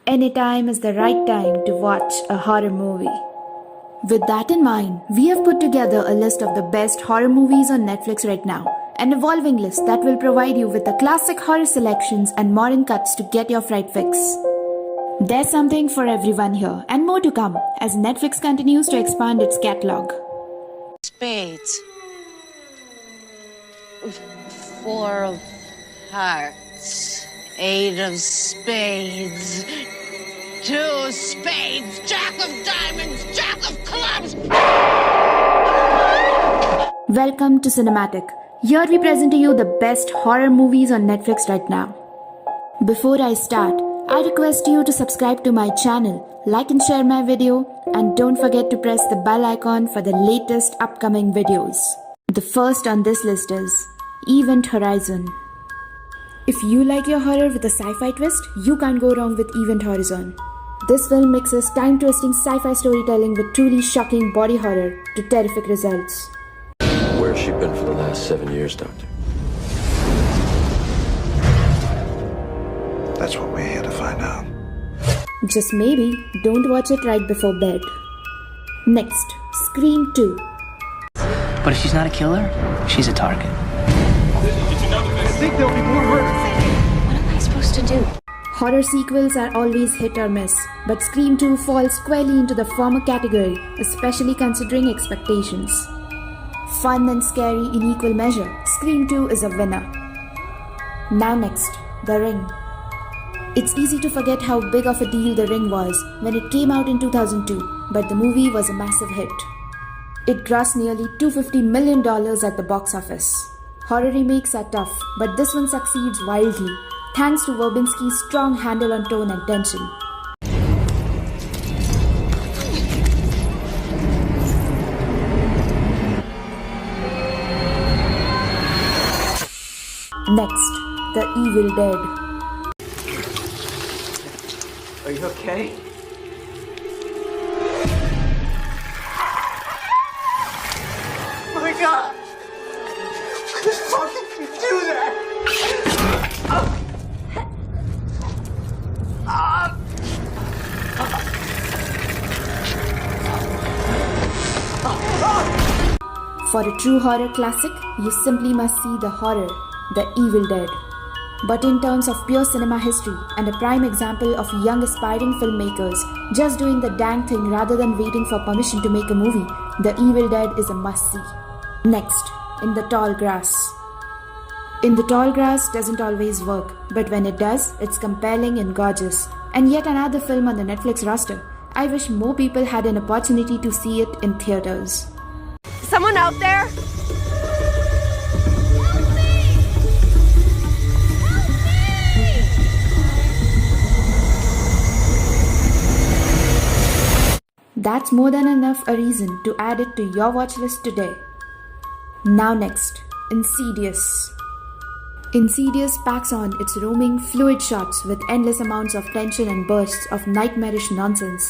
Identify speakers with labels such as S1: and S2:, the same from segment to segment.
S1: any time is the right time to watch a horror movie. With that in mind, we have put together a list of the best horror movies on Netflix right now, an evolving list that will provide you with the classic horror selections and modern cuts to get your fright fix. There's something for everyone here, and more to come as Netflix continues to expand its catalog.
S2: Spades. 4 of hearts. 8 of spades. 2 spades. Jack of diamonds. Jack of clubs.
S1: Welcome to Cinematic. Here we present to you the best horror movies on Netflix right now. Before I start, I request you to subscribe to my channel, like and share my video, and don't forget to press the bell icon for the latest upcoming videos. The first on this list is Event Horizon. If you like your horror with a sci-fi twist, you can't go wrong with Event Horizon. This film mixes time-twisting sci-fi storytelling with truly shocking body horror to terrific results.
S3: Where's she been for the last 7 years, Doctor?
S4: That's what we're here to find out.
S1: Just maybe, don't watch it right before bed. Next, Scream 2.
S5: But if she's not a killer, she's a target.
S4: I think there'll be more murders.
S2: What am I supposed to do?
S1: Horror sequels are always hit or miss, but Scream 2 falls squarely into the former category, especially considering expectations. Fun and scary in equal measure, Scream 2 is a winner. Now next, The Ring. It's easy to forget how big of a deal The Ring was when it came out in 2002, but the movie was a massive hit. It grossed nearly $250 million at the box office. Horror remakes are tough, but this one succeeds wildly, thanks to Verbinski's strong handle on tone and tension. Next, The Evil Dead.
S5: Are you okay?
S4: Oh my god! Who fucking can do that?
S1: For a true horror classic, you simply must see the horror, The Evil Dead. But in terms of pure cinema history and a prime example of young aspiring filmmakers just doing the dang thing rather than waiting for permission to make a movie, The Evil Dead is a must-see. Next, In the Tall Grass. In the Tall Grass doesn't always work, but when it does, it's compelling and gorgeous. And yet another film on the Netflix roster. I wish more people had an opportunity to see it in theaters.
S6: Someone out there?
S1: That's more than enough a reason to add it to your watch list today. Now next, Insidious. Insidious packs on its roaming, fluid shots with endless amounts of tension and bursts of nightmarish nonsense.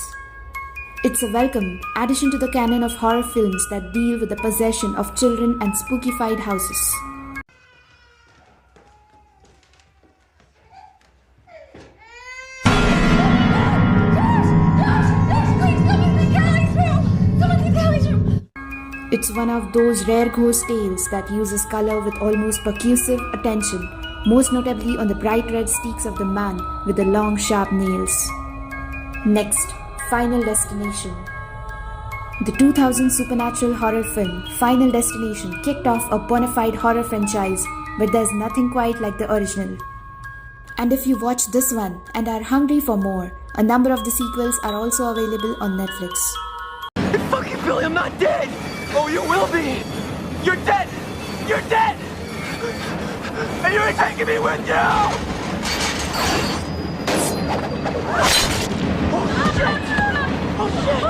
S1: It's a welcome addition to the canon of horror films that deal with the possession of children and spookified houses. It's one of those rare ghost tales that uses color with almost percussive attention, most notably on the bright red steaks of the man with the long sharp nails. Next, Final Destination. The 2000 supernatural horror film Final Destination kicked off a bona fide horror franchise, but there's nothing quite like the original. And if you watch this one and are hungry for more, a number of the sequels are also available on Netflix.
S5: Fucking Billy, I'm not dead! Oh, you will be! You're dead! You're dead! And you're taking me with you! Oh, shit! Oh, shit!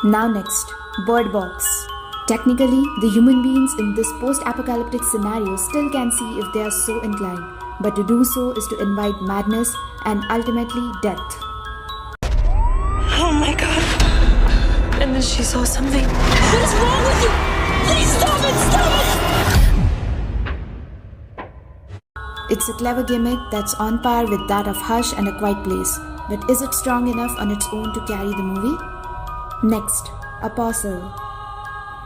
S1: Now next, Bird Box. Technically, the human beings in this post-apocalyptic scenario still can see if they are so inclined, but to do so is to invite madness and ultimately death.
S6: Oh my god. And then she saw something. What is wrong with you? Please stop it! Stop it!
S1: It's a clever gimmick that's on par with that of Hush and A Quiet Place, but is it strong enough on its own to carry the movie? Next, a Parcel.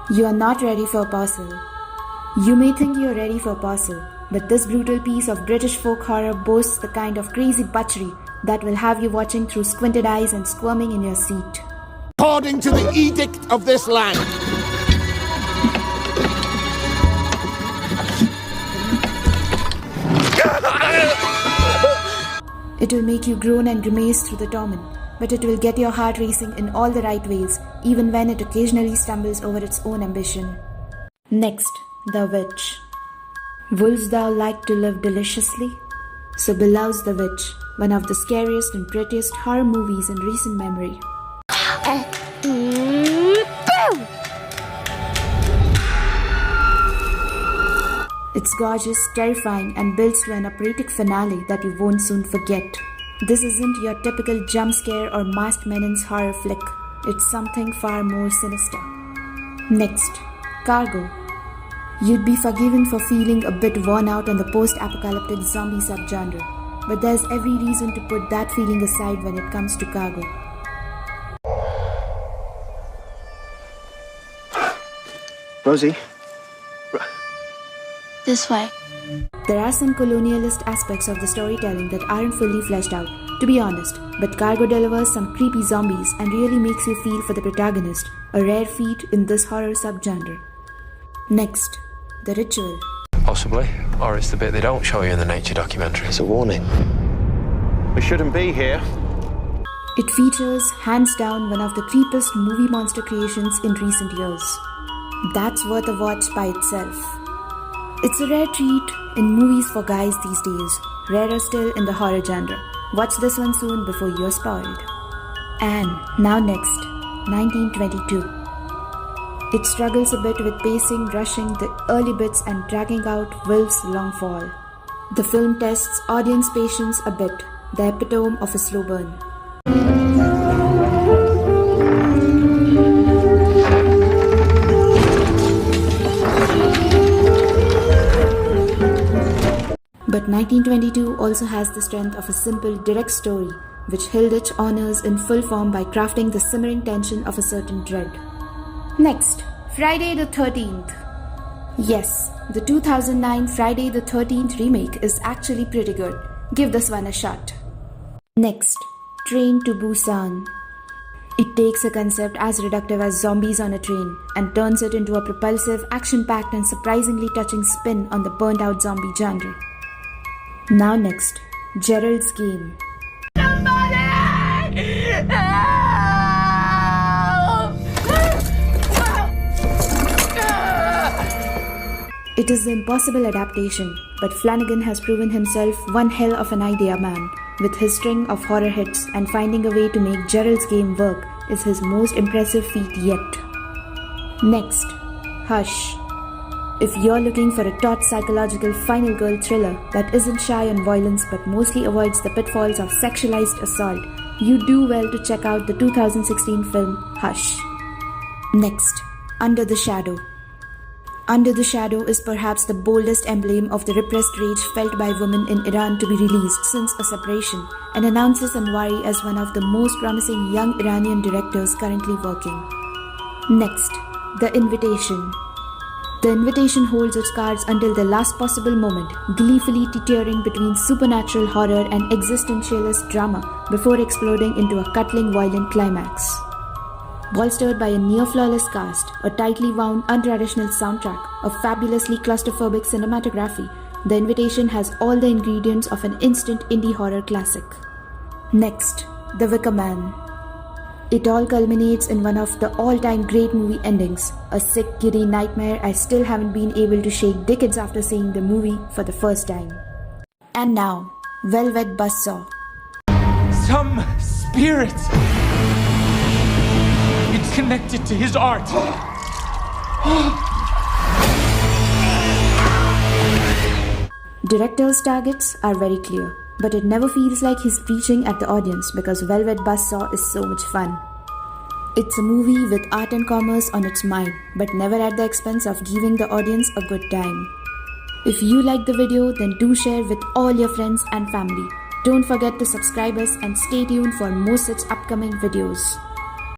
S1: You are not ready for a Parcel. You may think you are ready for a Parcel, but this brutal piece of British folk horror boasts the kind of crazy butchery that will have you watching through squinted eyes and squirming in your seat.
S7: According to the edict of this land.
S1: It will make you groan and grimace through the torment, but it will get your heart racing in all the right ways, even when it occasionally stumbles over its own ambition. Next, The Witch. Wouldst thou like to live deliciously? So belows The Witch, one of the scariest and prettiest horror movies in recent memory. It's gorgeous, terrifying, and builds to an operatic finale that you won't soon forget. This isn't your typical jump scare or masked menace horror flick. It's something far more sinister. Next, Cargo. You'd be forgiven for feeling a bit worn out on the post-apocalyptic zombie subgenre, but there's every reason to put that feeling aside when it comes to Cargo.
S8: Rosie?
S6: This way.
S1: There are some colonialist aspects of the storytelling that aren't fully fleshed out, to be honest, but Cargo delivers some creepy zombies and really makes you feel for the protagonist, a rare feat in this horror subgenre. Next, The Ritual.
S9: Possibly, or it's the bit they don't show you in the nature documentary.
S8: It's a warning. We shouldn't be here.
S1: It features, hands down, one of the creepiest movie monster creations in recent years. That's worth a watch by itself. It's a rare treat in movies for guys these days, rarer still in the horror genre. Watch this one soon before you're spoiled. And now next, 1922. It struggles a bit with pacing, rushing the early bits and dragging out Wilf's long fall. The film tests audience patience a bit, the epitome of a slow burn. But 1922 also has the strength of a simple, direct story, which Hilditch honors in full form by crafting the simmering tension of a certain dread. Next, Friday the 13th. Yes, the 2009 Friday the 13th remake is actually pretty good. Give this one a shot. Next, Train to Busan. It takes a concept as reductive as zombies on a train and turns it into a propulsive, action-packed and surprisingly touching spin on the burnt-out zombie genre. Now next, Geralds Scheme. It is the impossible adaptation, but Flanagan has proven himself one hell of an idea man. With his string of horror hits and finding a way to make Geralds Game work is his most impressive feat yet. Next, Hush. If you're looking for a taut psychological final girl thriller that isn't shy on violence but mostly avoids the pitfalls of sexualized assault, you do well to check out the 2016 film Hush. Next, Under the Shadow. Under the Shadow is perhaps the boldest emblem of the repressed rage felt by women in Iran to be released since a separation, and announces Anwari as one of the most promising young Iranian directors currently working. Next, The Invitation. The Invitation holds its cards until the last possible moment, gleefully teetering between supernatural horror and existentialist drama before exploding into a cutting violent climax. Bolstered by a near-flawless cast, a tightly wound, untraditional soundtrack, a fabulously claustrophobic cinematography, The Invitation has all the ingredients of an instant indie horror classic. Next, The Wicker Man. It all culminates in one of the all-time great movie endings, a sick, giddy nightmare I still haven't been able to shake decades after seeing the movie for the first time. And now, Velvet Buzzsaw.
S5: Some spirit! It's connected to his art!
S1: Director's targets are very clear, but it never feels like he's preaching at the audience because Velvet Buzzsaw is so much fun. It's a movie with art and commerce on its mind, but never at the expense of giving the audience a good time. If you like the video, then do share with all your friends and family. Don't forget to subscribe us and stay tuned for more such upcoming videos.